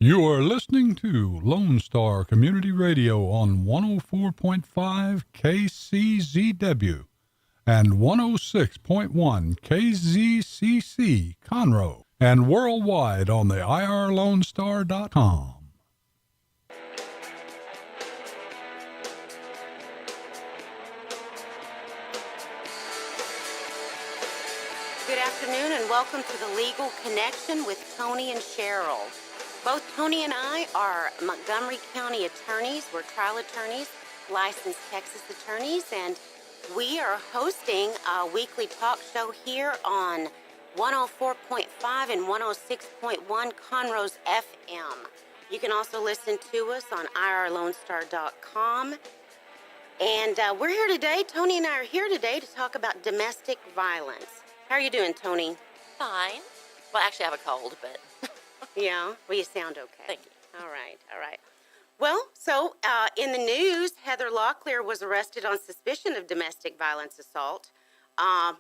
You are listening to Lone Star Community Radio on 104.5 KCZW and 106.1 KZCC Conroe and worldwide on the irlonestar.com. Good afternoon and welcome to the Legal Connection with Toni and Cheryl. Both Toni and I are Montgomery County attorneys. We're trial attorneys, licensed Texas attorneys, and we are hosting a weekly talk show here on 104.5 and 106.1 Conroe's FM. You can also listen to us on irlonestar.com. And we're here today, Toni and I are here today to talk about domestic violence. How are you doing, Toni? Fine. Well, actually, I have a cold, but... Yeah? Well, you sound okay. Thank you. All right. Well, so in the news, Heather Locklear was arrested on suspicion of domestic violence assault on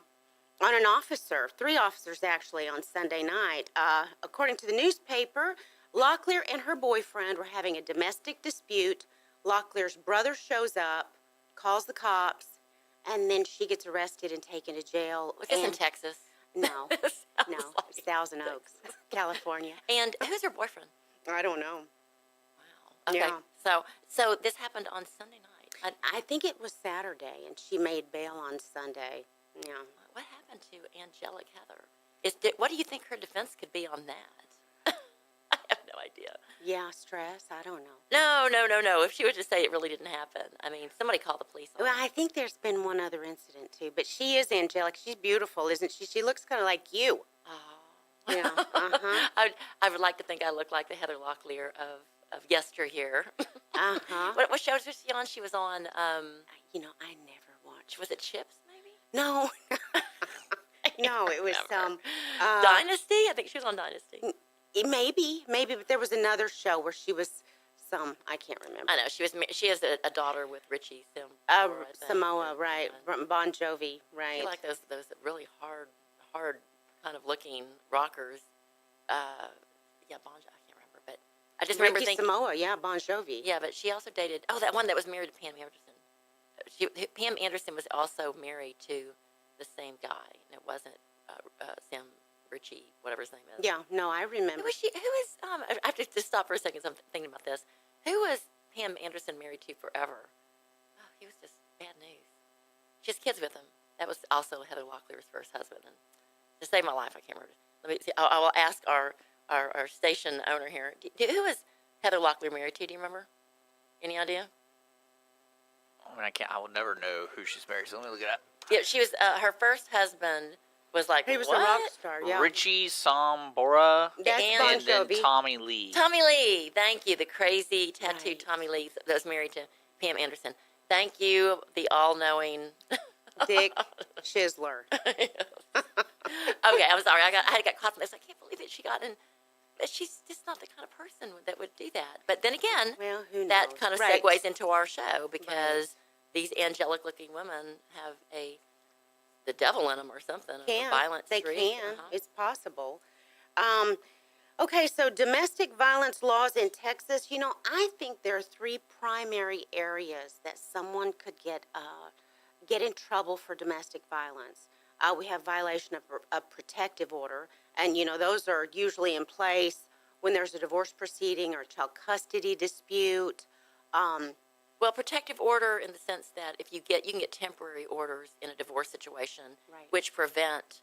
an officer, 3 officers actually, on Sunday night. According to the newspaper, Locklear and her boyfriend were having a domestic dispute. Locklear's brother shows up, calls the cops, and then she gets arrested and taken to jail. Was this in Texas? No, it's Thousand Oaks, California. And who's her boyfriend? I don't know. Wow. Okay. Yeah. So this happened on Sunday night. I think it was Saturday, and she made bail on Sunday. Yeah. What happened to Angelic Heather? What do you think her defense could be on that? I have no idea. Yeah, stress. I don't know. No. If she would just say it really didn't happen. I mean, somebody call the police on Well, her. I think there's been one other incident, too. But she is angelic. She's beautiful, isn't she? She looks kind of like you. Oh. Yeah. Uh-huh. I would like to think I look like the Heather Locklear of yesteryear. Uh-huh. What shows was she on? She was on, I never watched. was it Chips, maybe? No. No, it was Dynasty? I think she was on Dynasty. Maybe, but there was another show where she was I can't remember. I know she has a daughter with Richie Samoa, right? Bon Jovi, right? She like those really hard kind of looking rockers. I can't remember, but I just remember thinking Samoa, yeah, Bon Jovi. Yeah, but she also dated that one that was married to Pam Anderson. Pam Anderson was also married to the same guy, and it wasn't Sam Richie, whatever his name is. Yeah, no, I remember. Who is I have to just stop for a second. So I'm thinking about this. Who was Pam Anderson married to forever? Oh, he was just bad news. She has kids with him. That was also Heather Locklear's first husband. And to save my life, I can't remember. Let me see. I will ask our station owner here. Who is Heather Locklear married to? Do you remember? Any idea? I mean, I will never know who she's married, so let me look it up. Yeah, she was. Her first husband was like, he was what? a rock star, yeah. Richie Sambora That's Bon and then Jovi. Tommy Lee. Tommy Lee, thank you. The crazy tattooed Right. Tommy Lee that was married to Pam Anderson. Thank you, the all-knowing Dick Chisler. Okay, I'm sorry. I got caught in this. I can't believe that she got in. But she's just not the kind of person that would do that. But then again, Well, who knows? that kind of Right. segues into our show because these angelic-looking women have the devil in them or something. Can. A violent They streak. can. Uh-huh. It's possible. Okay, so domestic violence laws in Texas. I think there are 3 primary areas that someone could get in trouble for domestic violence. We have violation of a protective order, and those are usually in place when there's a divorce proceeding or a child custody dispute. Well, protective order in the sense that if you can get temporary orders in a divorce situation, Right. which prevent,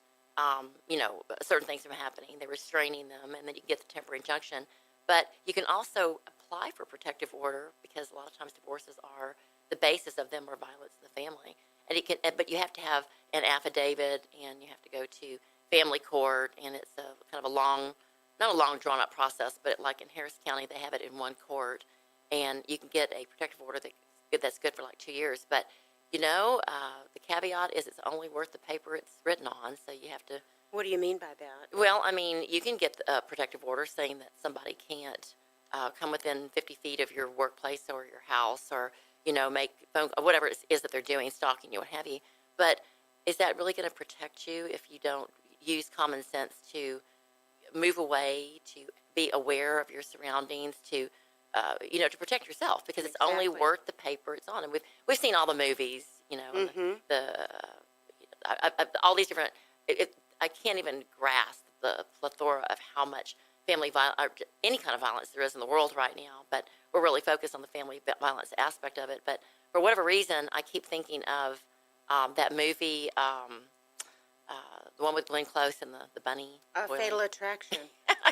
certain things from happening. They're restraining them, and then you get the temporary injunction. But you can also apply for protective order because a lot of times divorces are the basis of them or violence in the family. And but you have to have an affidavit, and you have to go to family court, and it's kind of not a long drawn-out process, but like in Harris County, they have it in one court. And you can get a protective order that's good for like 2 years. But, the caveat is it's only worth the paper it's written on, so you have to... What do you mean by that? Well, I mean, you can get a protective order saying that somebody can't come within 50 feet of your workplace or your house or, make phone, whatever it is that they're doing, stalking you, what have you. But is that really going to protect you if you don't use common sense to move away, to be aware of your surroundings, to to protect yourself, because it's only Exactly. worth the paper it's on. And we've seen all the movies, and all these different. I can't even grasp the plethora of how much family violence, or any kind of violence there is in the world right now. But we're really focused on the family violence aspect of it. But for whatever reason, I keep thinking of that movie, the one with Glenn Close and the bunny. Fatal Attraction.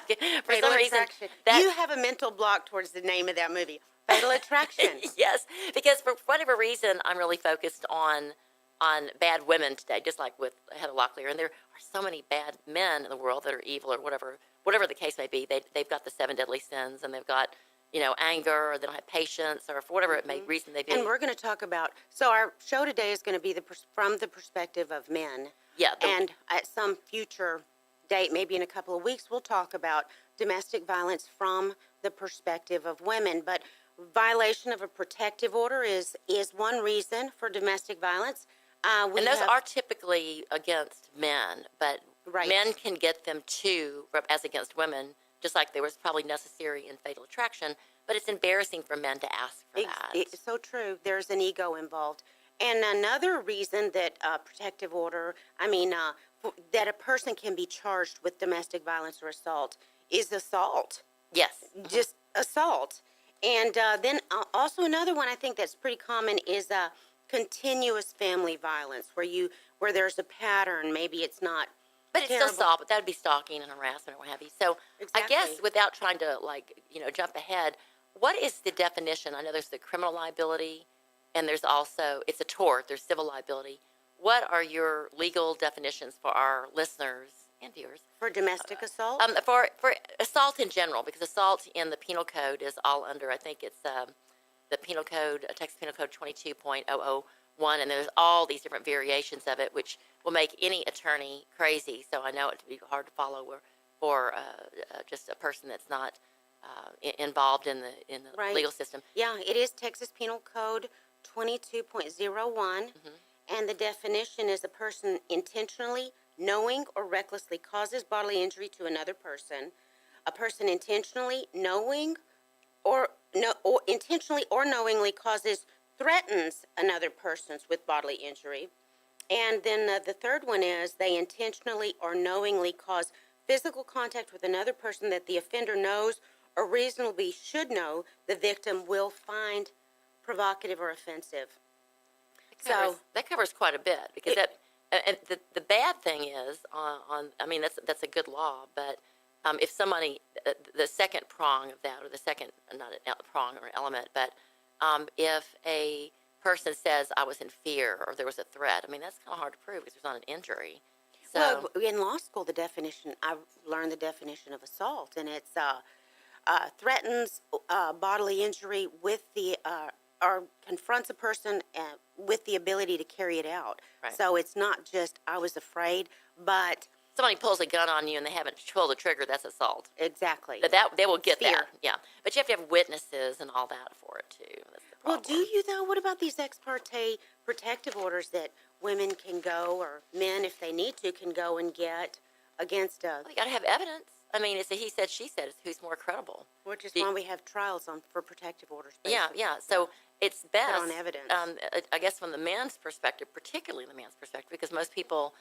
For Fatal some reason, Attraction. that You have a mental block towards the name of that movie. Fatal Attraction. yes, because for whatever reason, I'm really focused on bad women today, just like with Heather Locklear. And there are so many bad men in the world that are evil, or whatever the case may be. They've got the 7 deadly sins, and they've got anger, or they don't have patience, or for whatever it may reason they be. And we're going to talk about. So our show today is going to be from the perspective of men. Yeah, And at some future date, maybe in a couple of weeks, we'll talk about domestic violence from the perspective of women. But violation of a protective order is one reason for domestic violence. and those are typically against men, but Right. men can get them too, as against women, just like there was probably necessary in Fatal Attraction. But it's embarrassing for men to ask for that. It's so true. There's an ego involved. And another reason that protective order, that a person can be charged with domestic violence or assault is assault. Yes. Just assault. And then also another one I think that's pretty common is continuous family violence, where there's a pattern. Maybe it's not. But it's terrible. still assault, but that would be stalking and harassment or what have you. So I guess Exactly. without trying to jump ahead, what is the definition? I know there's the criminal liability, and there's also, it's a tort, there's civil liability. What are your legal definitions for our listeners and viewers? For domestic assault? For assault in general, because assault in the penal code is all under, I think it's the penal code, Texas Penal Code 22.001, and there's all these different variations of it, which will make any attorney crazy. So I know it to be hard to follow for just a person that's not involved in the Right. legal system. Yeah, it is Texas Penal Code 22.01, and the definition is a person intentionally, knowing, or recklessly causes bodily injury to another person. A person intentionally, knowing, or intentionally or knowingly threatens another person with bodily injury. And then the third one is they intentionally or knowingly cause physical contact with another person that the offender knows or reasonably should know the victim will find provocative or offensive. That covers quite a bit, because the bad thing is that's a good law, but if somebody, the second prong of that, or the second, not a prong or element, but if a person says I was in fear or there was a threat, that's kind of hard to prove because there's not an injury. So Well, in law school, I learned the definition of assault, and it's threatens bodily injury with or confronts a person with the ability to carry it out. Right. So it's not just I was afraid, but somebody pulls a gun on you and they haven't pulled the trigger, that's assault. exactly. That they will get Fear. that, yeah. But you have to have witnesses and all that for it too. That's the Well, problem. do you though? What about these ex parte protective orders that women can go, or men, if they need to, can go and get against Well, you got to have evidence. It's a he said, she said. It's who's more credible. which is Do- why we have trials for protective orders. Yeah, basically. yeah. So it's best. on evidence. I guess from the man's perspective, particularly the man's perspective, because most people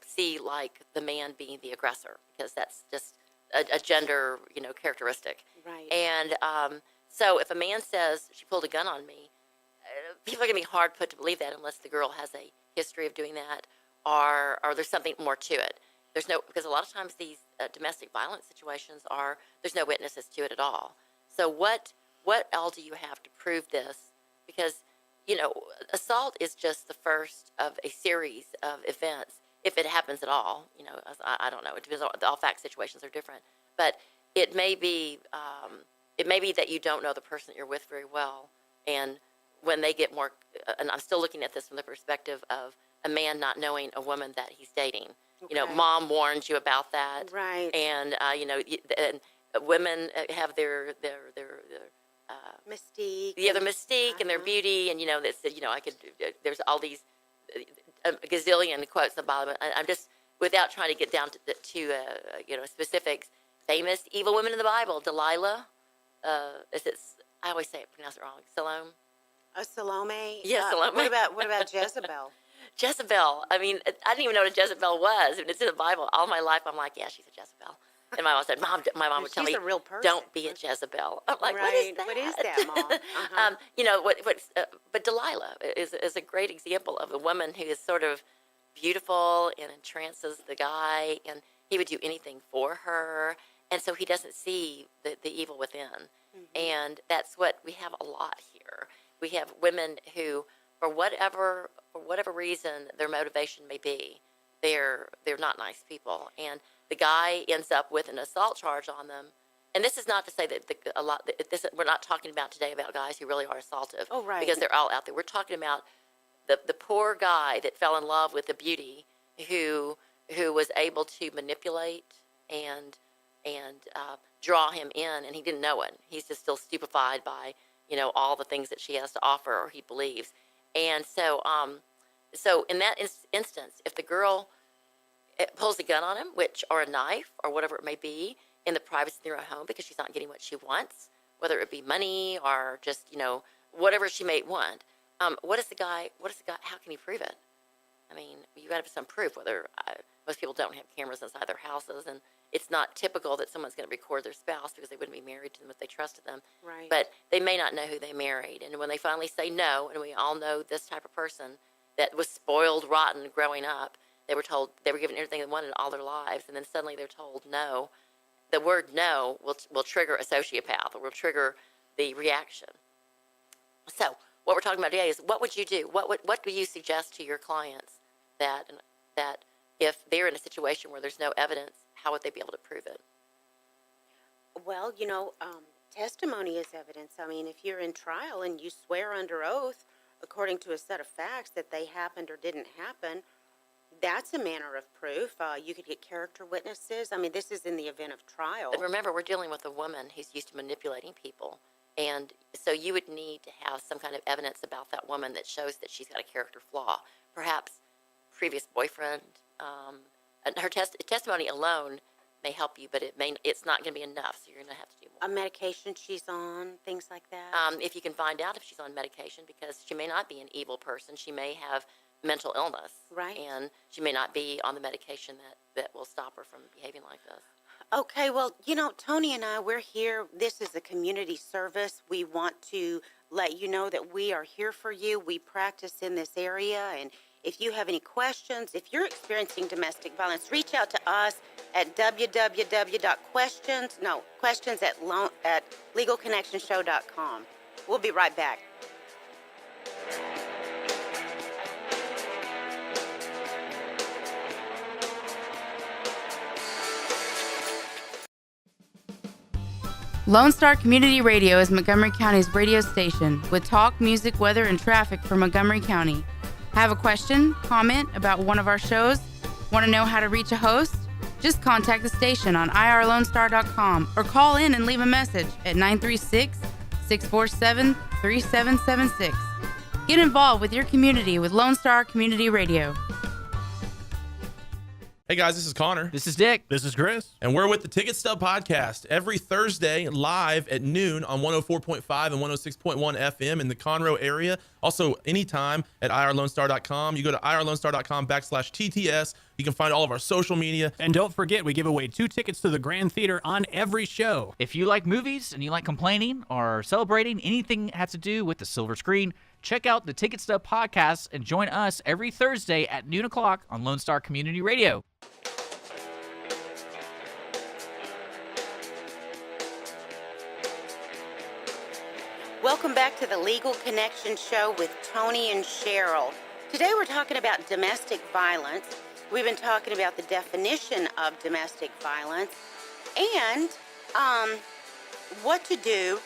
see like the man being the aggressor, because that's just a gender, characteristic. Right. And so if a man says she pulled a gun on me, people are going to be hard put to believe that unless the girl has a history of doing that, or there's something more to it. Because a lot of times these domestic violence situations there's no witnesses to it at all. So what all do you have to prove this? Because, assault is just the first of a series of events, if it happens at all. I don't know. It depends on, all fact situations are different. But it may be that you don't know the person that you're with very well, and when they get more, and I'm still looking at this from the perspective of a man not knowing a woman that he's dating. Okay. Mom warns you about that. Right. And, and women have their Mystique. their mystique and their beauty, and there's all these a gazillion quotes in the Bible. I'm just, without trying to get down to specifics, famous evil women in the Bible, Delilah. I always pronounce it wrong. Salome. Yes, Salome. What about Jezebel? Jezebel. I mean, I didn't even know what a Jezebel was. And it's in the Bible. All my life, I'm like, yeah, she's a Jezebel. And my mom said, my mom would tell me, she's a real person. Don't be a Jezebel. I'm like, right. What is that? What is that, Mom? You know, but Delilah is a great example of a woman who is sort of beautiful and entrances the guy, and he would do anything for her. And so he doesn't see the evil within. And that's what we have a lot here. We have women who, for whatever reason their motivation may be, they're not nice people, and the guy ends up with an assault charge on them. And this is not to say that we're not talking about today about guys who really are assaultive. Oh, right. Because they're all out there. We're talking about the poor guy that fell in love with the beauty who was able to manipulate and draw him in, and he didn't know it. He's just still stupefied by, you know, all the things that she has to offer, or he believes. And so in that instance, if the girl pulls a gun on him, or a knife, or whatever it may be, in the privacy of their own home because she's not getting what she wants, whether it be money or just, you know, whatever she may want, what is the guy? How can he prove it? I mean, you got to have some proof. Most people don't have cameras inside their houses, and it's not typical that someone's going to record their spouse because they wouldn't be married to them if they trusted them. Right. But they may not know who they married, and when they finally say no, and we all know this type of person that was spoiled rotten growing up, they were told they were given everything they wanted all their lives, and then suddenly they're told no. The word no will trigger a sociopath, or will trigger the reaction. So what we're talking about today is, what would you do? What do you suggest to your clients that if they're in a situation where there's no evidence, how would they be able to prove it? Well, you know, testimony is evidence. I mean, if you're in trial and you swear under oath, according to a set of facts, that they happened or didn't happen, that's a manner of proof. You could get character witnesses. I mean, this is in the event of trial. But remember, we're dealing with a woman who's used to manipulating people. And so you would need to have some kind of evidence about that woman that shows that she's got a character flaw. Perhaps previous boyfriend. And her testimony alone may help you, but it's not going to be enough, so you're going to have to do more. A medication she's on, things like that? If you can find out if she's on medication, because she may not be an evil person. She may have mental illness. Right. And she may not be on the medication that will stop her from behaving like this. Okay, well, you know, Toni and I, we're here. This is a community service. We want to let you know that we are here for you. We practice in this area, and if you have any questions, if you're experiencing domestic violence, reach out to us at questions@legalconnectionshow.com. We'll be right back. Lone Star Community Radio is Montgomery County's radio station with talk, music, weather, and traffic for Montgomery County. Have a question, comment about one of our shows? Want to know how to reach a host? Just contact the station on irlonestar.com or call in and leave a message at 936-647-3776. Get involved with your community with Lone Star Community Radio. Hey guys, this is Connor. This is Dick. This is Chris. And we're with the Ticket Stub Podcast every Thursday live at noon on 104.5 and 106.1 FM in the Conroe area. Also, anytime at irlonestar.com. You go to irlonestar.com/TTS. You can find all of our social media. And don't forget, we give away 2 tickets to the Grand Theater on every show. If you like movies and you like complaining or celebrating anything that has to do with the silver screen, check out the Ticket Stub Podcast and join us every Thursday at noon o'clock on Lone Star Community Radio. Welcome back to the Legal Connection Show with Toni and Cheryl. Today we're talking about domestic violence. We've been talking about the definition of domestic violence and what to do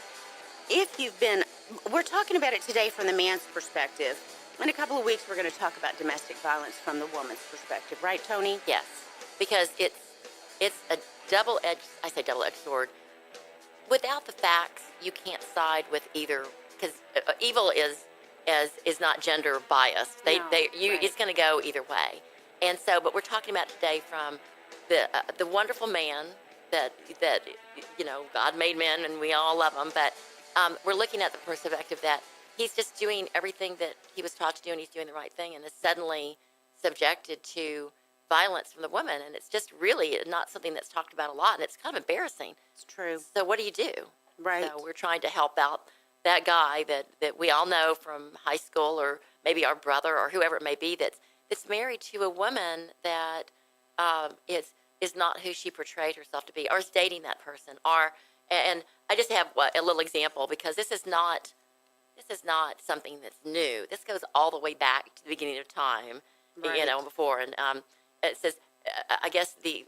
if you've been... We're talking about it today from the man's perspective. In a couple of weeks, we're going to talk about domestic violence from the woman's perspective. Right, Toni? Yes, because it's a double-edged sword. Without the facts, you can't side with either, because evil is not gender biased. Right. It's going to go either way. And so, but we're talking about today from the wonderful man that God made men and we all love them, but we're looking at the perspective that he's just doing everything that he was taught to do, and he's doing the right thing, and is suddenly subjected to violence from the woman, and it's just really not something that's talked about a lot, and it's kind of embarrassing. It's true. So what do you do? Right. So we're trying to help out that guy that we all know from high school, or maybe our brother or whoever it may be, that's married to a woman that is not who she portrayed herself to be, or is dating that person, and I just have a little example, because this is not something that's new. This goes all the way back to the beginning of time, Right. before, and it says, I guess the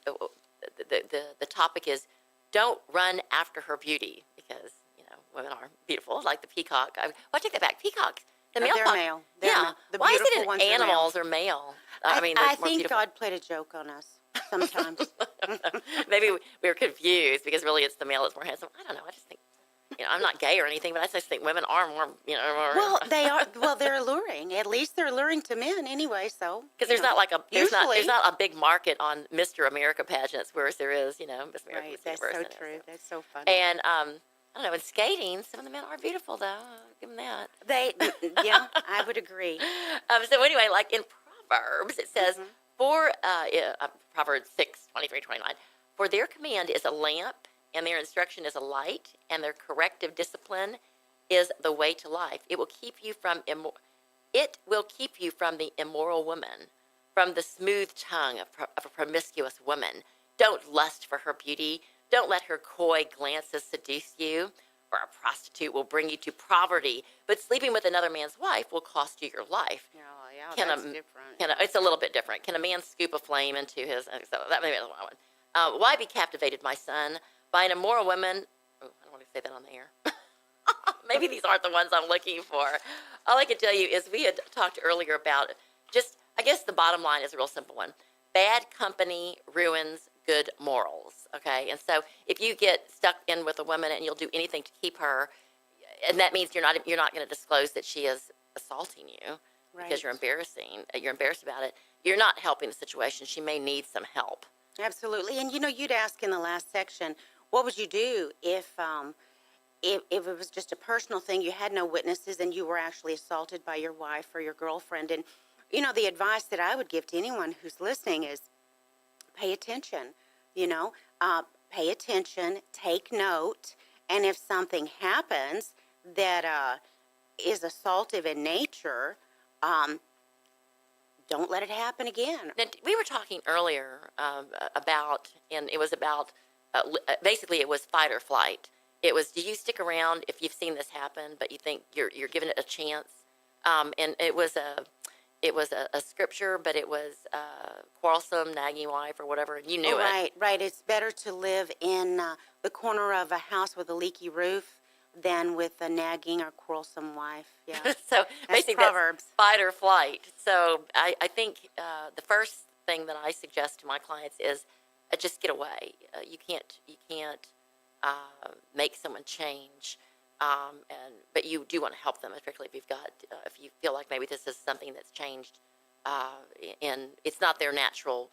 topic is, don't run after her beauty, because women are beautiful, like the peacock. I take that back. Peacocks, the male They're peacock. male. They're Yeah. male. The Why is beautiful it ones in are male. animals or male? I they're think more beautiful. God played a joke on us sometimes. Maybe we were confused, because really it's the male that's more handsome. I don't know. I just think, I'm not gay or anything, but I just think women are more, more. Well, they are. Well, they're alluring. At least they're alluring to men anyway. So because there's not like there's usually, not a big market on Mr. America pageants, whereas there is, Miss America. Right. Miss That's Universe, so and true. That's so funny. And I don't know. In skating, some of the men are beautiful, though. I'll give them that. Yeah, I would agree. So anyway, like in Proverbs, it says, Proverbs 6:23-29, for their command is a lamp, and their instruction is a light, and their corrective discipline is the way to life. It will keep you from the immoral woman, from the smooth tongue of a promiscuous woman. Don't lust for her beauty. Don't let her coy glances seduce you, for a prostitute will bring you to poverty, but sleeping with another man's wife will cost you your life. Yeah, Can that's a- different. It's a little bit different. Can a man scoop a flame into his? So that may be the one. Why be captivated, my son, by an immoral woman? Oh, I don't want to say that on the air. Maybe these aren't the ones I'm looking for. All I can tell you is we had talked earlier about I guess the bottom line is a real simple one. Bad company ruins good morals, okay? And so if you get stuck in with a woman and you'll do anything to keep her, and that means you're not going to disclose that she is assaulting you because Right. you're embarrassed about it, you're not helping the situation. She may need some help. Absolutely. And you'd ask in the last section, what would you do if it was just a personal thing, you had no witnesses, and you were actually assaulted by your wife or your girlfriend? And the advice that I would give to anyone who's listening is pay attention. Pay attention, take note, and if something happens that is assaultive in nature, don't let it happen again. Now, we were talking earlier about, and it was about, basically it was fight or flight. It was, do you stick around if you've seen this happen, but you think you're giving it a chance? And it was a scripture, but it was quarrelsome, nagging wife or whatever, and you knew it. Right. It's better to live in the corner of a house with a leaky roof than with a nagging or quarrelsome wife. Yeah. So That's basically Proverbs. that's fight or flight. So I think the first thing that I suggest to my clients is just get away. You can't make someone change, but you do want to help them, particularly if you feel like maybe this is something that's changed, and it's not their natural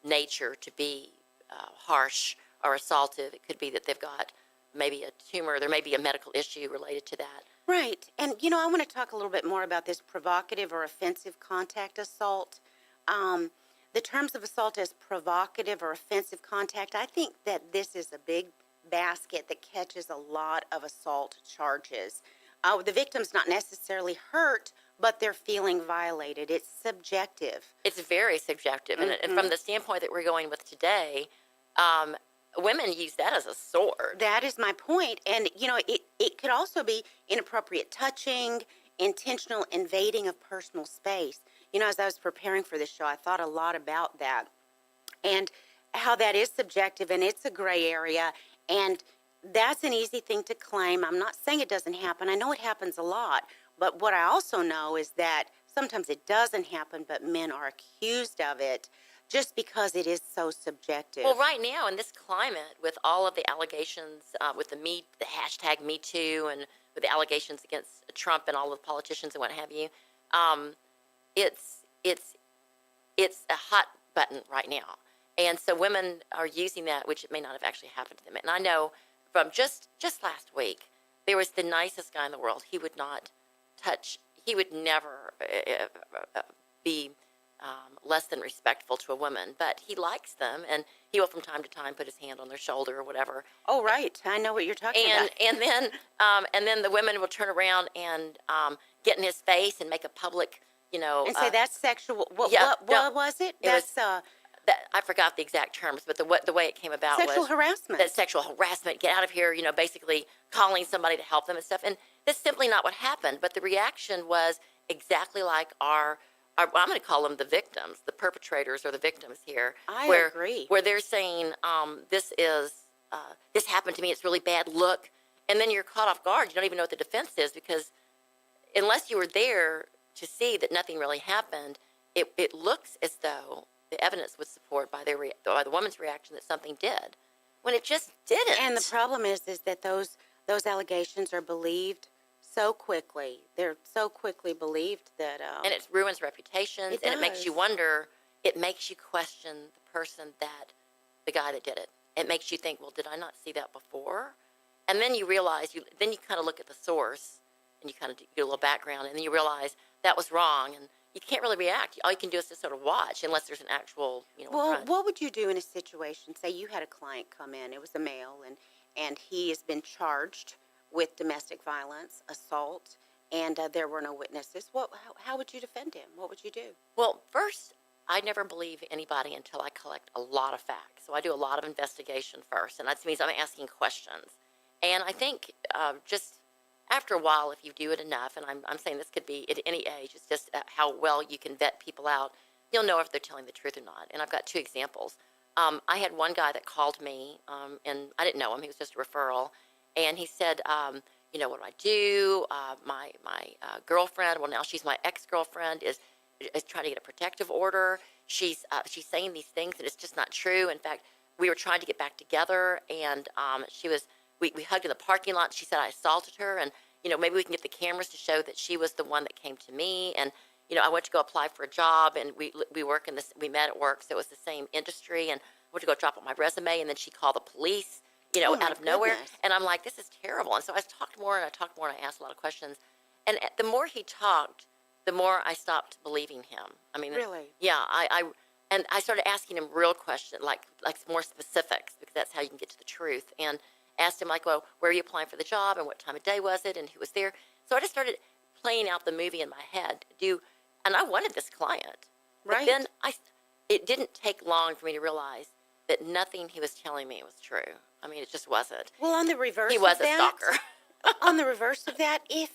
nature to be harsh or assaultive. It could be that they've got maybe a tumor. There may be a medical issue related to that. Right. And, I want to talk a little bit more about this provocative or offensive contact assault. The terms of assault as provocative or offensive contact, I think that this is a big basket that catches a lot of assault charges. The victim's not necessarily hurt, but they're feeling violated. It's subjective. It's very subjective. And from the standpoint that we're going with today, women use that as a sword. That is my point. And, it could also be inappropriate touching, intentional invading of personal space. As I was preparing for this show, I thought a lot about that and how that is subjective, and it's a gray area. And that's an easy thing to claim. I'm not saying it doesn't happen. I know it happens a lot. But what I also know is that sometimes it doesn't happen, but men are accused of it just because it is so subjective. Well, right now in this climate, with all of the allegations, with the hashtag Me Too, and with the allegations against Trump and all the politicians and what have you, it's a hot button right now. And so women are using that, which it may not have actually happened to them. And I know from just last week, there was the nicest guy in the world. He would not touch, he would never be less than respectful to a woman, but he likes them, and he will from time to time put his hand on their shoulder or whatever. Oh, right. I know what you're talking about. And then the women will turn around and get in his face and make a public, And say that's sexual. What was it? That's I forgot the exact terms, but the way it came about sexual was harassment. that sexual harassment. Get out of here, basically calling somebody to help them and stuff. And that's simply not what happened. But the reaction was exactly like our I'm going to call them the victims, the perpetrators or the victims here. I agree. Where they're saying, this happened to me. It's really bad. Look. And then you're caught off guard. You don't even know what the defense is, because unless you were there to see that nothing really happened, it looks as though the evidence would support by the woman's reaction that something did, when it just didn't. And the problem is that those allegations are believed so quickly. They're so quickly believed that and it ruins reputations, it and it makes does. you wonder. It makes you question the person the guy that did it. It makes you think, well, did I not see that before? And then you realize then you kind of look at the source, and you kind of get a little background, and then you realize that was wrong, and you can't really react. All you can do is just sort of watch, unless there's an actual, Well, front. what would you do in a situation? Say you had a client come in. It was a male, and he has been charged with domestic violence, assault, and there were no witnesses. How would you defend him? What would you do? Well, first, I never believe anybody until I collect a lot of facts. So I do a lot of investigation first, and that means I'm asking questions. And I think just after a while, if you do it enough, and I'm saying this could be at any age, it's just how well you can vet people out, you'll know if they're telling the truth or not. And I've got two examples. I had one guy that called me, and I didn't know him. He was just a referral. And he said, what do I do? My girlfriend, well, now she's my ex-girlfriend, is trying to get a protective order. She's saying these things, and it's just not true. In fact, we were trying to get back together, and we hugged in the parking lot. She said I assaulted her, and maybe we can get the cameras to show that she was the one that came to me. And I went to go apply for a job, and we work in this. We met at work, so it was the same industry. And I went to go drop off my resume, and then she called the police, out of nowhere. Goodness. And I'm like, this is terrible. And so I talked more, and I asked a lot of questions. And the more he talked, the more I stopped believing him. I mean, Really? Yeah. And I started asking him real questions, like more specifics, because that's how you can get to the truth. And asked him, like, well, where are you applying for the job, and what time of day was it, and who was there? So I just started playing out the movie in my head. And I wanted this client. Right. But then it didn't take long for me to realize that nothing he was telling me was true. I mean, it just wasn't. Well, on the reverse He was of a that, stalker. on the reverse of that, if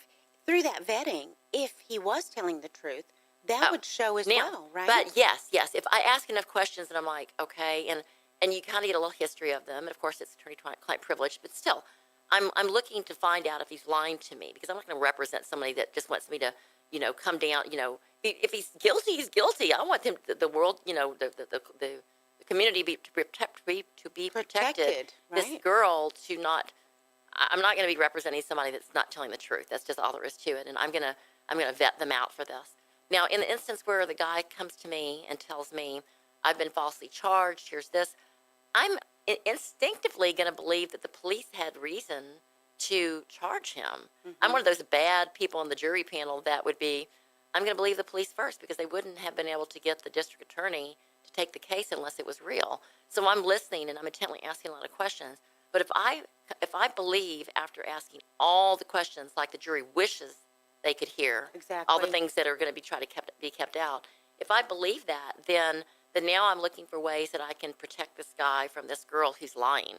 through that vetting, if he was telling the truth, that would show as well, right? But yes. If I ask enough questions, and I'm like, okay, and you kind of get a little history of them. And of course, it's attorney-client privilege, but still, I'm looking to find out if he's lying to me, because I'm not going to represent somebody that just wants me to, come down. If he's guilty, he's guilty. I want him, the world, the community to be protected. This right? girl to not. I'm not going to be representing somebody that's not telling the truth. That's just all there is to it. And I'm gonna vet them out for this. Now, in the instance where the guy comes to me and tells me I've been falsely charged, here's this, I'm instinctively going to believe that the police had reason to charge him. Mm-hmm. I'm one of those bad people on the jury panel that would be, I'm going to believe the police first, because they wouldn't have been able to get the district attorney to take the case unless it was real. So I'm listening, and I'm intently asking a lot of questions. But if I believe, after asking all the questions like the jury wishes they could hear, Exactly. all the things that are going to be be kept out, if I believe that, then now I'm looking for ways that I can protect this guy from this girl who's lying.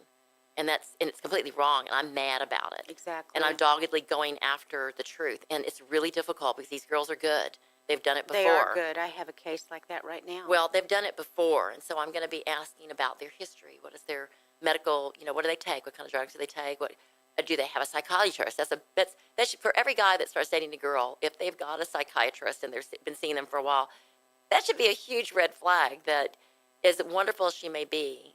And it's completely wrong, and I'm mad about it. Exactly. And I'm doggedly going after the truth. And it's really difficult, because these girls are good. They've done it before. They are good. I have a case like that right now. Well, they've done it before, and so I'm going to be asking about their history. What is their medical, what do they take? What kind of drugs do they take? What do they have a psychiatrist? That's for every guy that starts dating a girl, if they've got a psychiatrist and they've been seeing them for a while, that should be a huge red flag. That, as wonderful as she may be,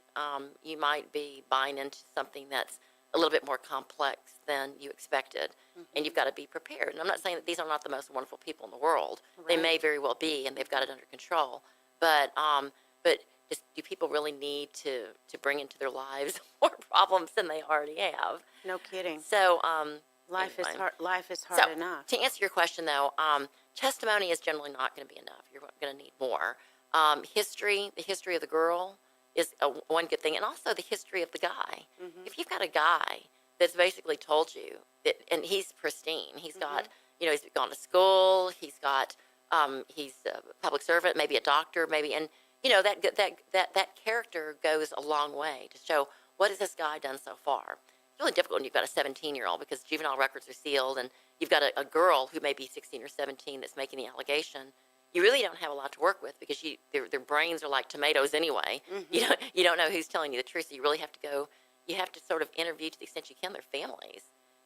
you might be buying into something that's a little bit more complex than you expected, and you've got to be prepared. And I'm not saying that these are not the most wonderful people in the world. They Right. may very well be, and they've got it under control. But do people really need to bring into their lives more problems than they already have? No kidding. So, Life is anyway. hard. Life is So, hard enough. to answer your question, though, testimony is generally not going to be enough. You're going to need more. The history of the girl is one good thing, and also the history of the guy. If you've got a guy that's basically told you that, and he's pristine, he's got, he's gone to school, he's a public servant, maybe a doctor, maybe, and that character goes a long way to show what has this guy done so far. It's really difficult when you've got a 17-year-old because juvenile records are sealed, and you've got a girl who may be 16 or 17 that's making the allegation. You really don't have a lot to work with because their brains are like tomatoes anyway. You don't know who's telling you the truth, so you really have to go. You have to sort of interview to the extent you can their families,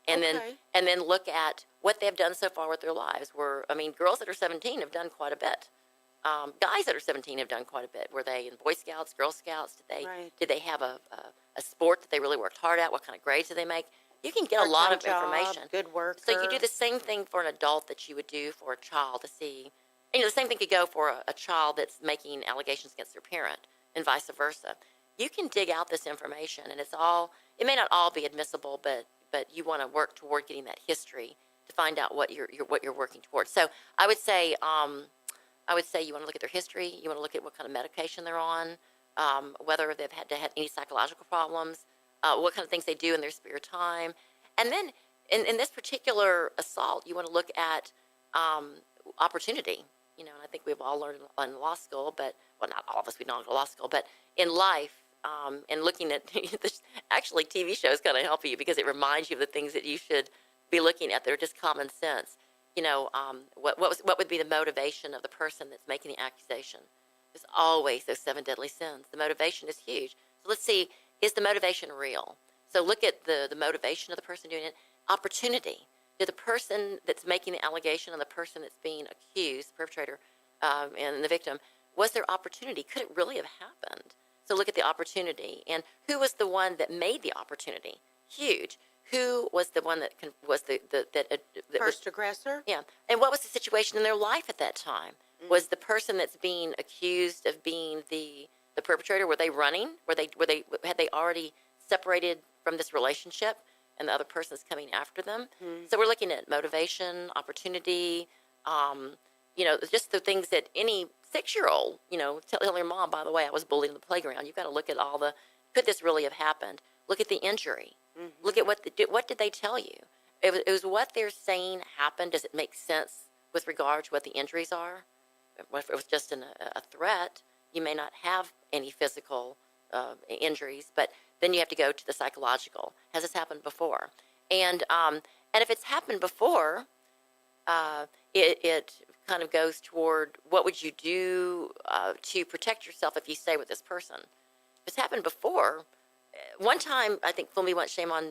and then look at what they've done so far with their lives. Girls that are 17 have done quite a bit. Guys that are 17 have done quite a bit. Were they in Boy Scouts, Girl Scouts? Did they have a sport that they really worked hard at? What kind of grades did they make? You can get a lot of information. Good worker. So you do the same thing for an adult that you would do for a child to see. The same thing could go for a child that's making allegations against their parent, and vice versa. You can dig out this information, and it may not all be admissible, but you want to work toward getting that history to find out what you're working towards. So I would say you want to look at their history. You want to look at what kind of medication they're on, whether they've had any psychological problems, what kind of things they do in their spare time, and then in this particular assault, you want to look at opportunity. And I think we've all learned in law school, not all of us, we don't go to law school, but in life, and looking at actually TV shows kind of help you because it reminds you of the things that you should be looking at. They're just common sense. What would be the motivation of the person that's making the accusation? There's always those 7 deadly sins. The motivation is huge. So let's see, is the motivation real? So look at the motivation of the person doing it. Opportunity. Did the person that's making the allegation and the person that's being accused, perpetrator, and the victim, was there opportunity? Could it really have happened? So look at the opportunity. And who was the one that made the opportunity? Huge. Who was the one that was the First aggressor? Yeah. And what was the situation in their life at that time? Was the person that's being accused of being the perpetrator, were they running? Had they already separated from this relationship and the other person is coming after them? So we're looking at motivation, opportunity, just the things that any 6-year-old, tell your mom, by the way, I was bullied in the playground. You've got to look at could this really have happened? Look at the injury. Look at what did they tell you? It was what they're saying happened. Does it make sense with regard to what the injuries are? If it was just a threat, you may not have any physical injuries, but then you have to go to the psychological. Has this happened before? And if it's happened before, it kind of goes toward what would you do to protect yourself if you stay with this person. If it's happened before, one time I think fool me once, shame on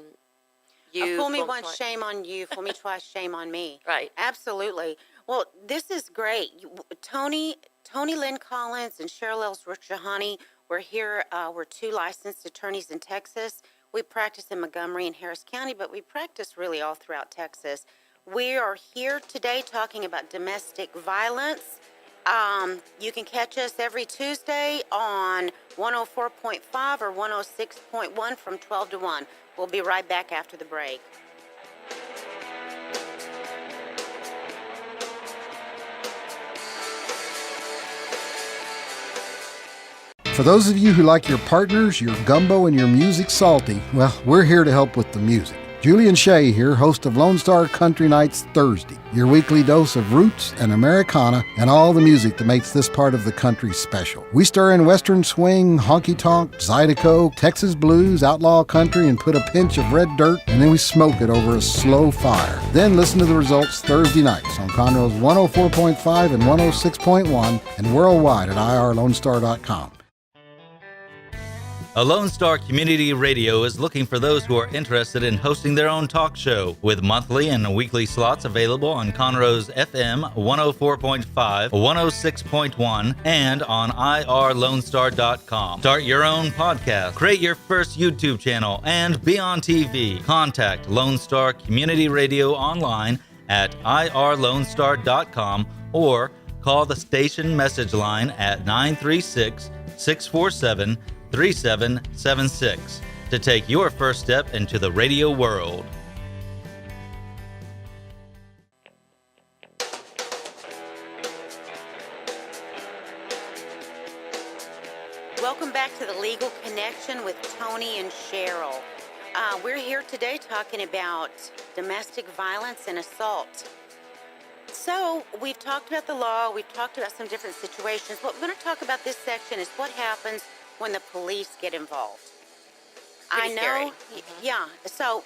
you. Fool me once, shame on you. Fool me twice, shame on me. Right. Absolutely. Well, this is great. Toni Lynn Collins and Cheryl Rajahani, we're here. We're 2 licensed attorneys in Texas. We practice in Montgomery and Harris County, but we practice really all throughout Texas. We are here today talking about domestic violence. You can catch us every Tuesday on 104.5 or 106.1 from 12 to 1. We'll be right back after the break. For those of you who like your partners, your gumbo, and your music salty, well, we're here to help with the music. Julian Shea here, host of Lone Star Country Nights Thursday, your weekly dose of roots and Americana and all the music that makes this part of the country special. We stir in Western swing, honky-tonk, Zydeco, Texas blues, outlaw country, and put a pinch of red dirt, and then we smoke it over a slow fire. Then listen to the results Thursday nights on Conroe's 104.5 and 106.1 and worldwide at irlonestar.com. A Lone Star Community Radio is looking for those who are interested in hosting their own talk show, with monthly and weekly slots available on Conroe's FM 104.5, 106.1, and on irlonestar.com. Start your own podcast, create your first YouTube channel, and be on TV. Contact Lone Star Community Radio online at irlonestar.com or call the station message line at 936 647 3776 to take your first step into the radio world. Welcome back to the Legal Connection with Toni and Cheryl. We're here today talking about domestic violence and assault. So we've talked about the law, we've talked about some different situations. What we're going to talk about this section is what happens when the police get involved. Pretty I know, scary. yeah. So,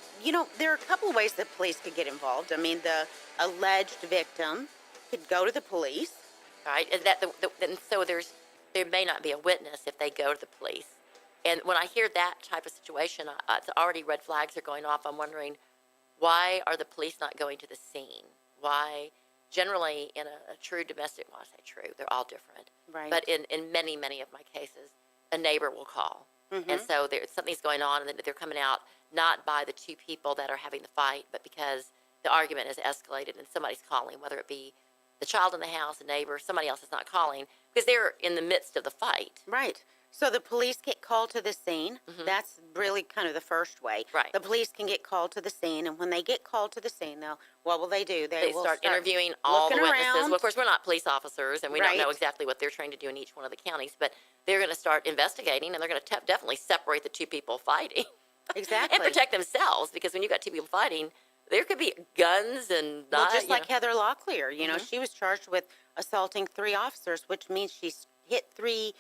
there are a couple of ways that police could get involved. I mean, the alleged victim could go to the police. Right? And and so there may not be a witness if they go to the police. And when I hear that type of situation, it's already red flags are going off. I'm wondering, why are the police not going to the scene? Why? Generally, in a true domestic, well, I say true, they're all different. Right. But in many, many of my cases, a neighbor will call. Mm-hmm. And so something's going on, and they're coming out not by the two people that are having the fight, but because the argument has escalated and somebody's calling, whether it be the child in the house, a neighbor, somebody else is not calling, because they're in the midst of the fight. Right. So the police get called to the scene. Mhm. That's really kind of the first way. Right. The police can get called to the scene, and when they get called to the scene, though, what will they do? They will start interviewing all the looking witnesses. around. Well, of course, we're not police officers, and we don't know Right. exactly what they're trying to do in each one of the counties, but they're going to start investigating, and they're going to definitely separate the two people fighting. Exactly. And protect themselves, because when you've got two people fighting, there could be guns and Well, just like you know. Heather Locklear, Mhm. she was charged with assaulting 3 officers, which means she's hit three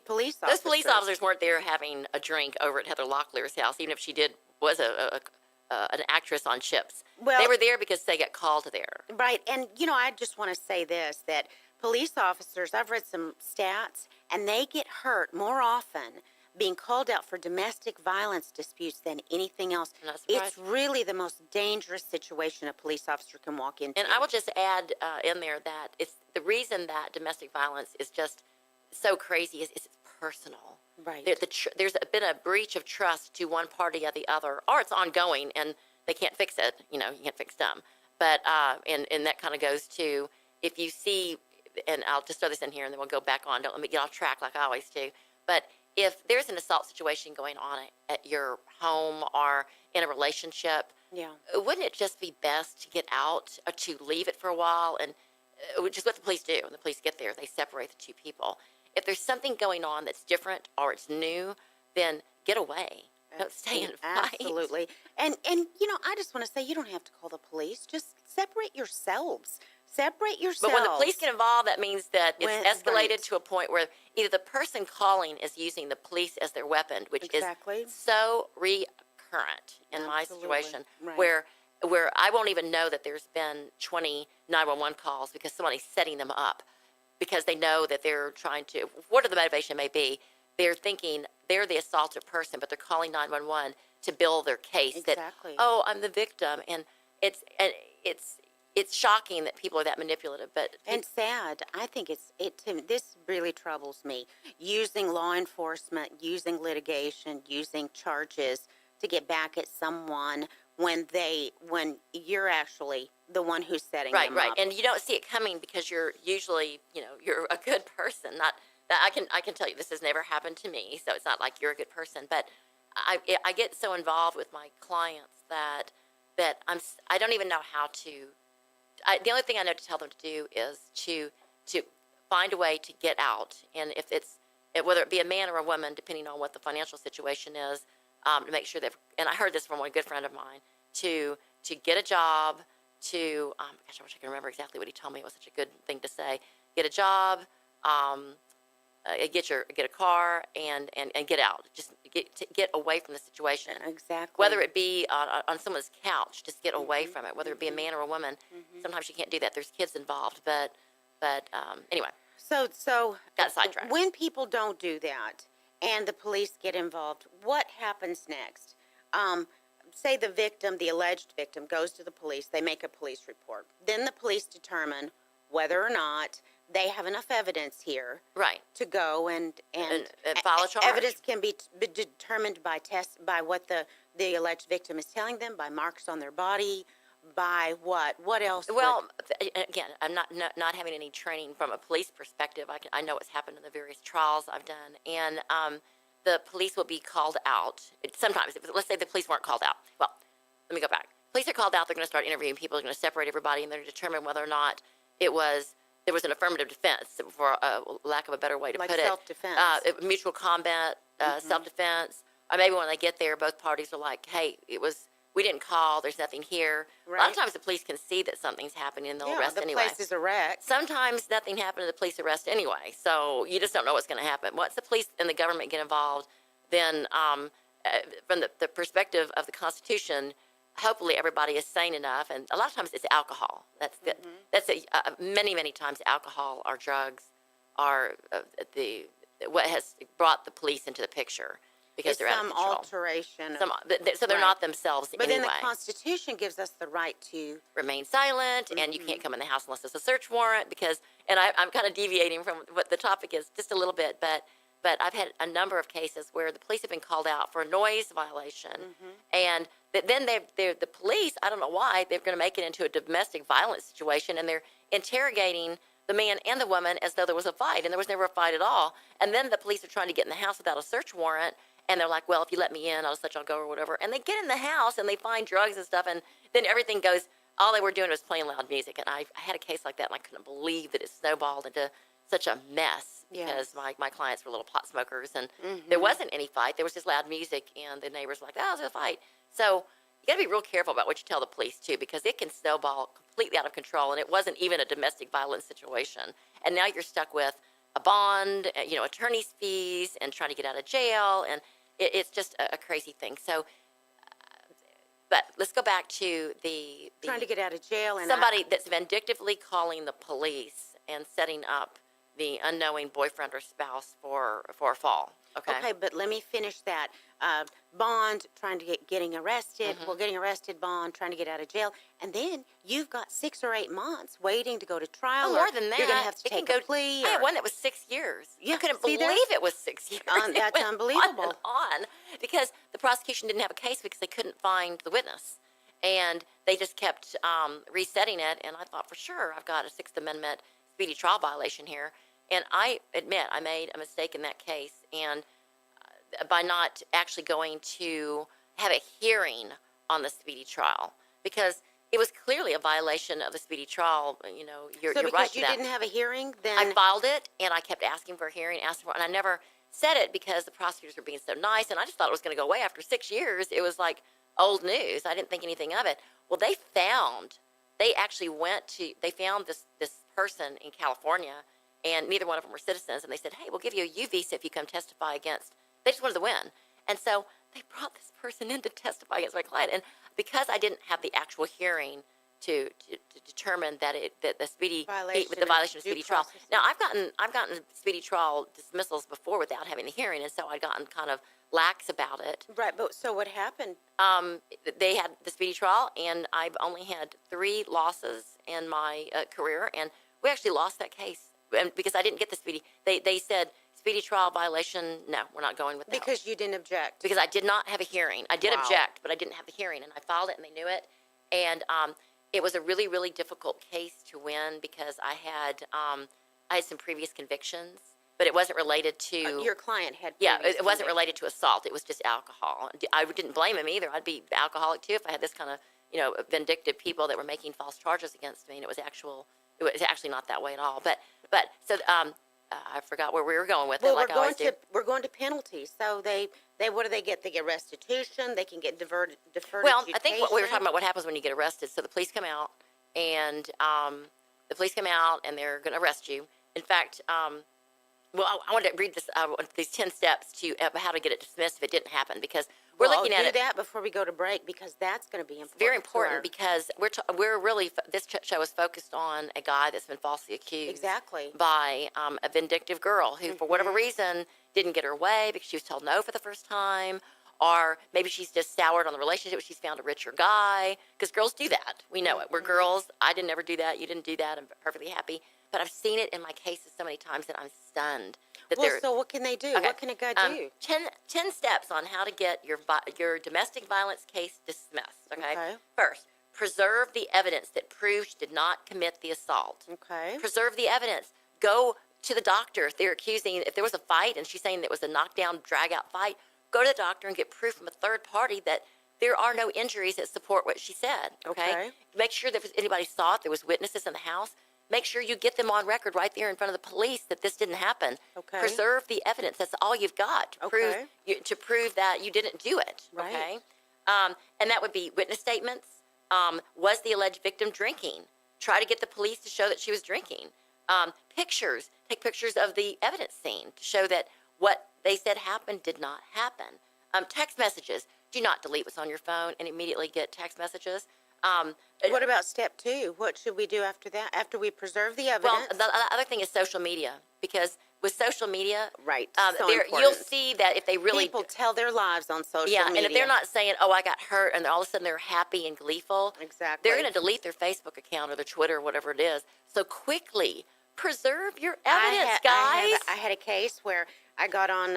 police officers. Those police officers weren't there having a drink over at Heather Locklear's house, even if she was an actress on Chips. Well- They were there because they got called there. Right. And, I just want to say this, that police officers, I've read some stats, and they get hurt more often being called out for domestic violence disputes than anything else. I'm not surprised. It's really the most dangerous situation a police officer can walk into. And I will just add in there that it's the reason that domestic violence is just so crazy is it's personal. Right. There's been a breach of trust to one party or the other, or it's ongoing and they can't fix it. You can't fix them. But and that kind of goes to, if you see, and I'll just throw this in here and then we'll go back on. Don't let me get off track like I always do. But if there's an assault situation going on at your home or in a relationship, Yeah. wouldn't it just be best to get out or to leave it for a while? And which is what the police do. When the police get there, they separate the two people. If there's something going on that's different or it's new, then get away. Don't stay and fight. Absolutely. And I just want to say, you don't have to call the police. Just separate yourselves. Separate yourselves. But when the police get involved, that means that it's escalated right. to a point where either the person calling is using the police as their weapon, which Exactly. is so recurrent in my Absolutely. situation, Right. where I won't even know that there's been 20 911 calls because somebody's setting them up because they know that they're trying to, whatever the motivation may be, they're thinking they're the assaulted person, but they're calling 911 to build their case Exactly. that, oh, I'm the victim. And it's shocking that people are that manipulative, but And sad. I think this really troubles me. Using law enforcement, using litigation, using charges to get back at someone when you're actually the one who's setting right, them right, up. and you don't see it coming because you're usually, you're a good person. Not that I can tell you this has never happened to me, so it's not like you're a good person. But I get so involved with my clients that I don't even know how to. The only thing I know to tell them to do is to find a way to get out, and if whether it be a man or a woman, depending on what the financial situation is, to make sure that. And I heard this from a good friend of mine to get a job. To gosh, I wish I could remember exactly what he told me. It was such a good thing to say. Get a job, get a car, and get out. Just get away from the situation. Exactly. Whether it be on someone's couch, just get away from it. Whether it be a man or a woman, sometimes you can't do that. There's kids involved, but anyway. So Got sidetracked. when people don't do that and the police get involved, what happens next? Say the alleged victim goes to the police, they make a police report. Then the police determine whether or not they have enough evidence here Right. to go and file a charge. Evidence can be determined by what the alleged victim is telling them, by marks on their body, by what? What else? Well, again, I'm not having any training from a police perspective. I know what's happened in the various trials I've done, and the police will be called out. Sometimes, let's say the police weren't called out. Well, let me go back. Police are called out. They're going to start interviewing people. They're going to separate everybody, and they're going to determine whether or not there was an affirmative defense, for lack of a better way to Like put it. self-defense. Mutual combat, self-defense. Or maybe when they get there, both parties are like, "Hey, we didn't call. There's nothing here." A lot of Right. times the police can see that something's happening and they'll Yeah, arrest the anyway. place is a wreck. Sometimes nothing happened and the police arrest anyway. So you just don't know what's going to happen. Once the police and the government get involved, then from the perspective of the Constitution, hopefully everybody is sane enough. And a lot of times it's alcohol. Many times alcohol or drugs are what has brought the police into the picture. Because It's they're out of some control. alteration. So they're Right. not themselves But then anyway. the Constitution gives us the right to. Remain silent, and you can't come in the house unless there's a search warrant. I'm kind of deviating from what the topic is just a little bit, but I've had a number of cases where the police have been called out for a noise violation, and then the police, I don't know why, they're going to make it into a domestic violence situation, and they're interrogating the man and the woman as though there was a fight, and there was never a fight at all. And then the police are trying to get in the house without a search warrant. And they're like, well, if you let me in, I'll just let y'all go or whatever. And they get in the house and they find drugs and stuff. And then everything goes, all they were doing was playing loud music. And I had a case like that, and I couldn't believe that it snowballed into such a mess because my clients were little pot smokers. And there wasn't any fight. There was just loud music. And the neighbors were like, oh, there's a fight. So you got to be real careful about what you tell the police, too, because it can snowball completely out of control. And it wasn't even a domestic violence situation. And now you're stuck with a bond, attorney's fees, and trying to get out of jail. And it's just a crazy thing. So, but let's go back to the Trying to get out of jail. And somebody that's vindictively calling the police and setting up the unknowing boyfriend or spouse for a fall. Okay, but let me finish that. Bond, trying to getting arrested. Well, getting arrested, bond, trying to get out of jail. And then you've got 6 or 8 months waiting to go to trial. Oh, more than that. You're going to have to It can take a go- plea. I had or- one that was 6 years. Yeah, I couldn't see believe there? it was 6 years. That's It went unbelievable. On because the prosecution didn't have a case because they couldn't find the witness. And they just kept resetting it. And I thought, for sure, I've got a Sixth Amendment speedy trial violation here. And I admit I made a mistake in that case. And by not actually going to have a hearing on the speedy trial, because it was clearly a violation of the speedy trial. You're So right because to you that. didn't have a hearing, then I filed it, and I kept asking for a hearing, and I never said it because the prosecutors were being so nice, and I just thought it was going to go away after 6 years. It was like old news. I didn't think anything of it. Well, they found this person in California, and neither one of them were citizens, and they said, hey, we'll give you a U visa if you come testify against. They just wanted to win. And so they brought this person in to testify against my client. And because I didn't have the actual hearing to determine that the violation of speedy trial. process. Now I've gotten speedy trial dismissals before without having a hearing, and so I'd gotten kind of lax about it. right. But so what happened? They had the speedy trial, and I've only had 3 losses in my career, and we actually lost that case, and because I didn't get the speedy. They said speedy trial violation. No, we're not going with that. Because you didn't object. Because I did not have a hearing. I did Wow. object, but I didn't have the hearing, and I filed it, and they knew it. And it was a really, really difficult case to win because I had some previous convictions, but it wasn't related to Your client had. yeah, previous it wasn't conviction. related to assault. It was just alcohol. I didn't blame him either. I'd be alcoholic too if I had this kind of vindictive people that were making false charges against me, and it was actually not that way at all. But so I forgot where we were going with Well, it. Like I always do. we're going to penalties. So they what do they get? They get restitution. They can get deferred. Well, I think what we were adjudication. talking about, what happens when you get arrested. So the police come out, and they're going to arrest you. In fact, well, I wanted to read these 10 steps to how to get it dismissed if it didn't happen, because we're looking at do it. that before we go to break, because that's going to be important. Very to important our- because we're really this show is focused on a guy that's been falsely accused Exactly. by a vindictive girl who, for whatever reason, didn't get her way because she was told no for the first time, or maybe she's just soured on the relationship. She's found a richer guy, because girls do that. We know it. We're girls. I didn't ever do that. You didn't do that. I'm perfectly happy. But I've seen it in my cases so many times that I'm stunned. Well, so what can they do? Okay. What can a guy do? 10 steps on how to get your domestic violence case dismissed. Okay? Okay. First, Preserve the evidence that proves she did not commit the assault. Okay. Preserve the evidence. Go to the doctor if they're accusing, if there was a fight and she's saying that it was a knockdown, drag-out fight, go to the doctor and get proof from a third party that there are no injuries that support what she said, okay? Make sure that if anybody saw it, there was witnesses in the house, make sure you get them on record right there in front of the police that this didn't happen. Okay. Preserve the evidence. That's all you've got to prove that you didn't do it, Right. okay? And that would be witness statements. Was the alleged victim drinking? Try to get the police to show that she was drinking. Pictures. Take pictures of the evidence scene to show that what they said happened did not happen. Text messages. Do not delete what's on your phone and immediately get text messages. What about step 2? What should we do after that? After we preserve the evidence? Well, the other thing is social media, because with social media, right, you'll see that if they really people tell their lives on social media. and if they're not saying, "Oh, I got hurt," and all of a sudden they're happy and gleeful, exactly, they're going to delete their Facebook account or their Twitter or whatever it is. So quickly preserve your evidence, guys. I had a case where I got on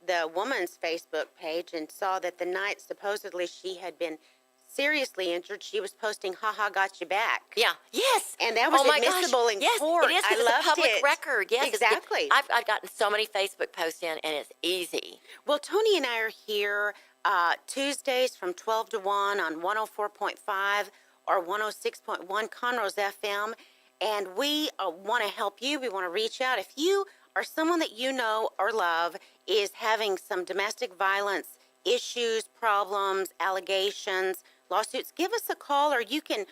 the woman's Facebook page and saw that the night supposedly she had been seriously injured, she was posting, "Haha, got you back." Yeah. Yes. And that was admissible in court. Yes, it is. I loved It's a public it. record. Yes, exactly. I've gotten so many Facebook posts in, and it's easy. Well, Toni and I are here Tuesdays from 12 to 1 on 104.5 or 106.1 Conroe's FM, and we want to help you. We want to reach out. If you or someone that you know or love is having some domestic violence issues, problems, allegations, lawsuits, give us a call, or you can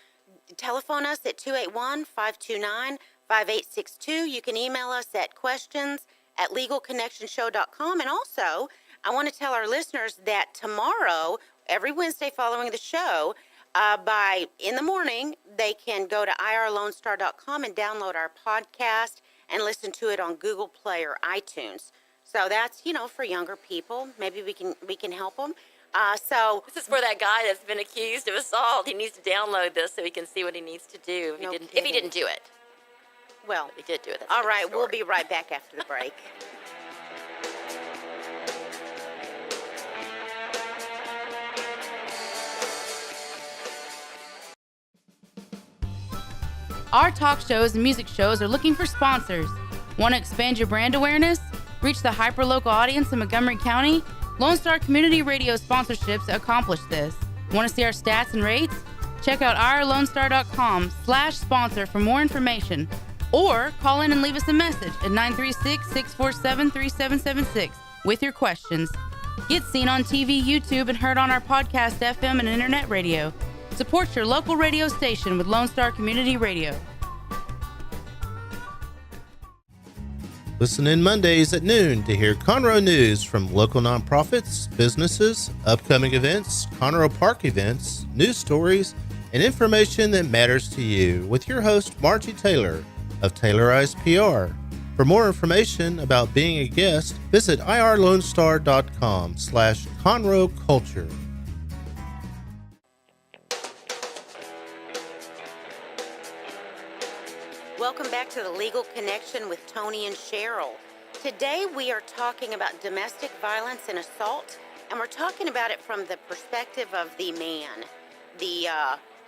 telephone us at 281-529-5862. You can email us at questions@legalconnectionshow.com. And also, I want to tell our listeners that tomorrow, every Wednesday following the show, in the morning, they can go to irlonestar.com and download our podcast and listen to it on Google Play or iTunes. So that's, for younger people. Maybe we can help them. So this is for that guy that's been accused of assault. He needs to download this so he can see what he needs to do if he didn't do it. Well, he did do it. All right, we'll be right back after the break. Our talk shows and music shows are looking for sponsors. Want to expand your brand awareness? Reach the hyperlocal audience in Montgomery County? Lone Star Community Radio sponsorships accomplish this. Want to see our stats and rates? Check out irlonestar.com/sponsor for more information. Or call in and leave us a message at 936-647-3776 with your questions. Get seen on TV, YouTube, and heard on our podcast, FM, and internet radio. Support your local radio station with Lone Star Community Radio. Listen in Mondays at noon to hear Conroe news from local nonprofits, businesses, upcoming events, Conroe Park events, news stories, and information that matters to you with your host, Margie Taylor of Taylorized PR. For more information about being a guest, visit irlonestar.com/Conroe Culture. Welcome back to the Legal Connection with Toni and Cheryl. Today we are talking about domestic violence and assault, and we're talking about it from the perspective of the man, the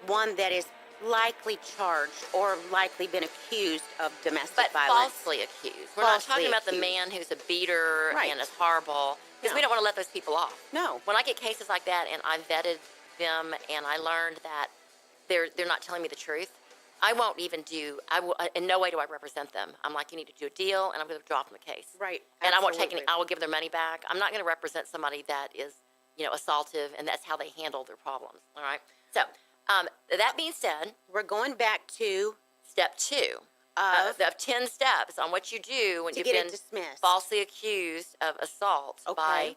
one that is likely charged or likely been accused of domestic violence. But falsely accused. We're not talking about the man who's a beater and is horrible, because we don't want to let those people off. No. When I get cases like that and I vetted them and I learned that they're not telling me the truth, I won't even in no way do I represent them. I'm like, you need to do a deal, and I'm going to drop them the case. Right. And I won't take I will give their money back. I'm not going to represent somebody that is, assaultive, and that's how they handle their problems. All right. So, that being said, we're going back to step 2 of 10 steps on what you do when you've been falsely accused of assault by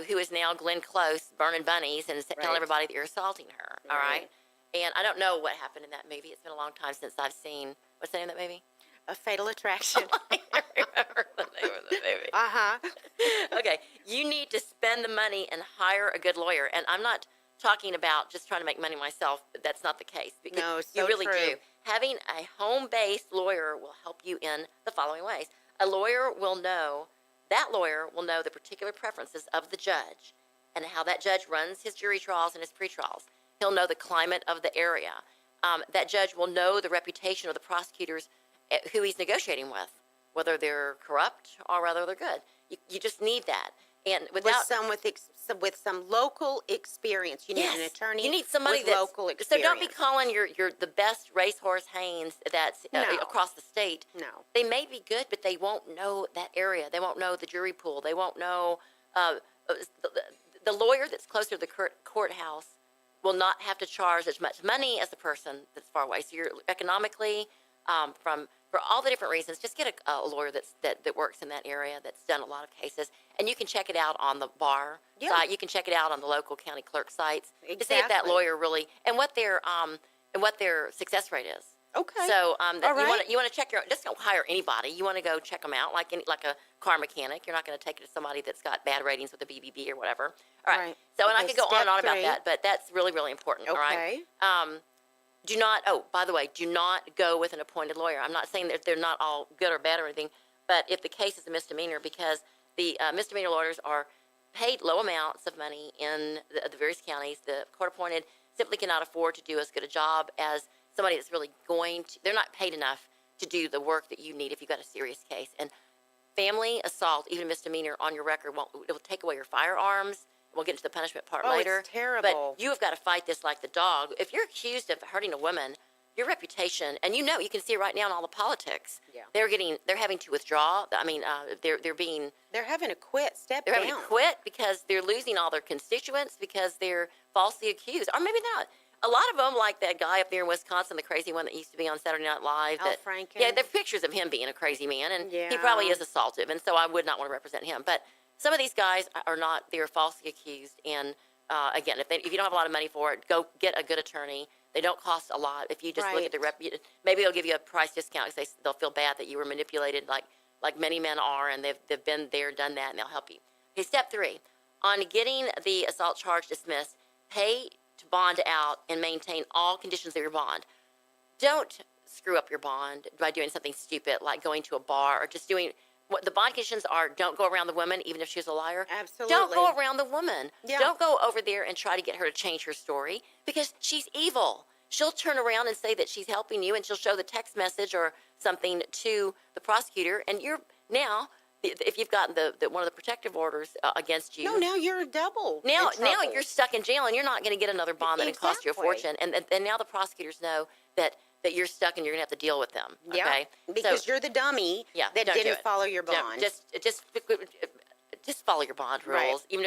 who is now Glenn Close burning bunnies and telling everybody that you're assaulting her. All right. And I don't know what happened in that movie. It's been a long time since I've seen, what's the name of that movie? A Fatal Attraction. I can't remember the name of the movie. Okay. You need to spend the money and hire a good lawyer. And I'm not talking about just trying to make money myself. But that's not the case. Because no, you really do. Having a home-based lawyer will help you in the following ways. That lawyer will know the particular preferences of the judge and how that judge runs his jury trials and his pretrials. He'll know the climate of the area. That judge will know the reputation of the prosecutors who he's negotiating with, whether they're corrupt or whether they're good. You just need that. And without with some local experience, you need an attorney. You need somebody with that's local experience. So don't be calling your the best racehorse Haynes that's across the state. No, they may be good, but they won't know that area. They won't know the jury pool. They won't know the lawyer that's closer to the courthouse will not have to charge as much money as the person that's far away. So you're economically, for all the different reasons, just get a lawyer that works in that area that's done a lot of cases, and you can check it out on the bar site. You can check it out on the local county clerk sites to see if that lawyer really and what their success rate is. Okay. So right. you want to check just don't hire anybody. You want to go check them out like a car mechanic. You're not going to take it to somebody that's got bad ratings with a BBB or whatever. All right. So and I could go on and on about that, but that's really, really important. Okay. All right. Do not. Oh, by the way, do not go with an appointed lawyer. I'm not saying that they're not all good or bad or anything, but if the case is a misdemeanor, because the misdemeanor lawyers are paid low amounts of money in the various counties, the court appointed simply cannot afford to do as good a job as somebody that's really going to. They're not paid enough to do the work that you need if you've got a serious case. And family assault, even a misdemeanor on your record, it will take away your firearms. We'll get into the punishment part later. It's terrible. But you have got to fight this like the dog. If you're accused of hurting a woman, your reputation, and you can see it right now in all the politics. Yeah. They're having to withdraw. I mean, they're having to quit, they're having to quit because they're losing all their constituents because they're falsely accused, or maybe not. A lot of them, like that guy up there in Wisconsin, the crazy one that used to be on Saturday Night Live. Al Franken. Yeah, there are pictures of him being a crazy man, and he probably is assaultive, and so I would not want to represent him. But some of these guys are not; they're falsely accused. And again, if you don't have a lot of money for it, go get a good attorney. They don't cost a lot. If you just look at the maybe they'll give you a price discount because they'll feel bad that you were manipulated, like many men are, and they've been there, done that, and they'll help you. Okay, step 3, on getting the assault charge dismissed, pay to bond out and maintain all conditions of your bond. Don't screw up your bond by doing something stupid like going to a bar or just doing what the bond conditions are. Don't go around the woman, even if she's a liar. Absolutely. Don't go around the woman. Yeah. Don't go over there and try to get her to change her story because she's evil. She'll turn around and say that she's helping you, and she'll show the text message or something to the prosecutor, and you're now, if you've gotten the one of the protective orders against you. No, now you're double. Now you're stuck in jail, and you're not going to get another bond that cost you a fortune. And now the prosecutors know that you're stuck and you're going to have to deal with them. Yeah, okay? because you're the dummy that didn't follow your bond. Just follow your bond rules. Right. Even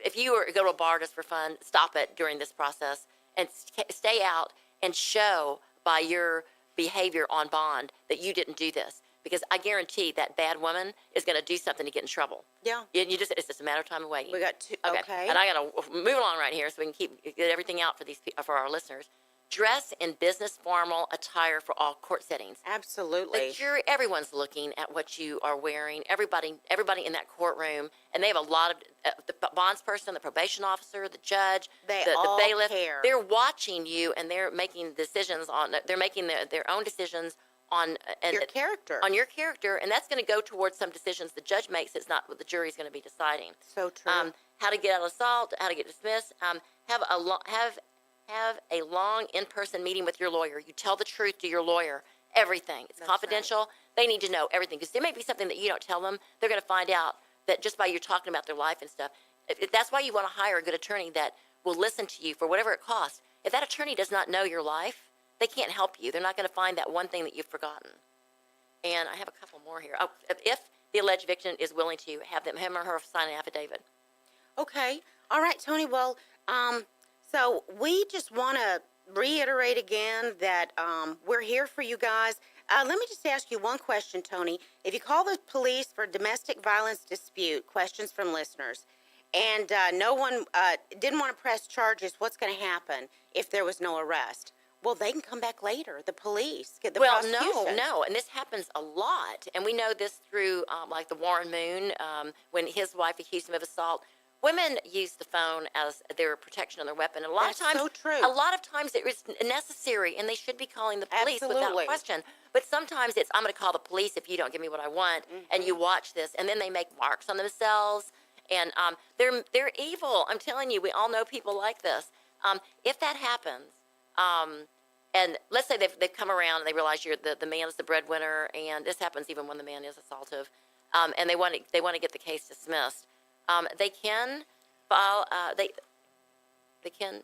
if you go to a bar just for fun, stop it during this process and stay out and show by your behavior on bond that you didn't do this. Because I guarantee that bad woman is going to do something to get in trouble. Yeah. It's just a matter of time and waiting. We got two. Okay. And I got to move along right here so we can get everything out for our listeners. Dress in business formal attire for all court settings. Absolutely. The jury, everyone's looking at what you are wearing. Everybody in that courtmaroom, and they have a lot of the bonds person, the probation officer, the judge, the bailiff. Care. They're watching you, and they're making decisions on. They're making their own decisions on your character. On your character, and that's going to go towards some decisions the judge makes. It's not what the jury's going to be deciding. So true. How to get out of assault, how to get dismissed. Have a long in-person meeting with your lawyer. You tell the truth to your lawyer. Everything. It's confidential. Right. They need to know everything because there may be something that you don't tell them. They're going to find out that just by you talking about their life and stuff. That's why you want to hire a good attorney that will listen to you for whatever it costs. If that attorney does not know your life, they can't help you. They're not going to find that one thing that you've forgotten. And I have a couple more here. Oh, if the alleged victim is willing to have him or her sign an affidavit. Okay. All right, Toni. Well, so we just want to reiterate again that we're here for you guys. Let me just ask you one question, Toni. If you call the police for domestic violence dispute, questions from listeners, and no one didn't want to press charges, what's going to happen if there was no arrest? Well, they can come back later. The police get the prosecution. No, and this happens a lot, and we know this through like the Warren Moon when his wife accused him of assault. Women use the phone as their protection and their weapon. And a lot of times, so true. A lot of times it is necessary, and they should be calling the police without question. But sometimes I'm going to call the police if you don't give me what I want, and you watch this, and then they make marks on themselves, and they're evil. I'm telling you, we all know people like this. If that happens, and let's say they've come around and they realize the man is the breadwinner, and this happens even when the man is assaultive, and they want to get the case dismissed, they can file. They can.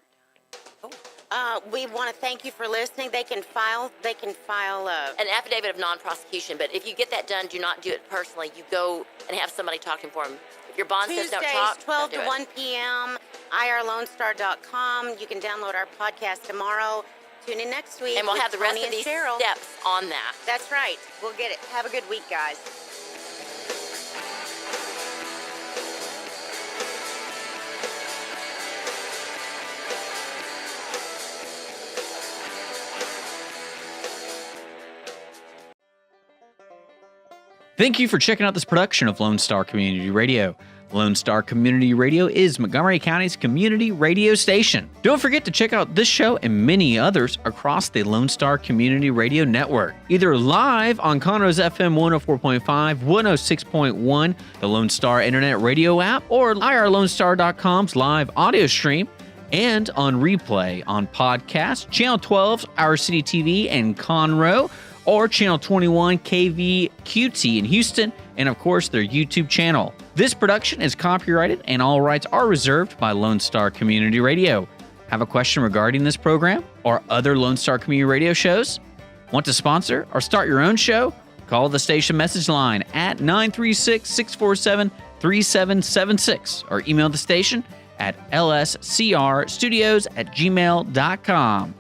We want to thank you for listening. They can file An affidavit of non-prosecution, but if you get that done, do not do it personally. You go and have somebody talking for them. If your bond says don't talk, Tuesdays, 12 don't do to it. 1 p.m., irlonestar.com. You can download our podcast tomorrow. Tune in next week. And we'll with have the rest Toni of and these Cheryl. steps on that. That's right. We'll get it. Have a good week, guys. Thank you for checking out this production of Lone Star Community Radio. Lone Star Community Radio is Montgomery County's community radio station. Don't forget to check out this show and many others across the Lone Star Community Radio Network, either live on Conroe's FM 104.5, 106.1, the Lone Star Internet Radio app, or irlonestar.com's live audio stream, and on replay on podcast, Channel 12's Our City TV in Conroe, or Channel 21 KVQT in Houston, and of course their YouTube channel. This production is copyrighted and all rights are reserved by Lone Star Community Radio. Have a question regarding this program or other Lone Star Community Radio shows? Want to sponsor or start your own show? Call the station message line at 936-647-3776 or email the station at lscrstudios@gmail.com.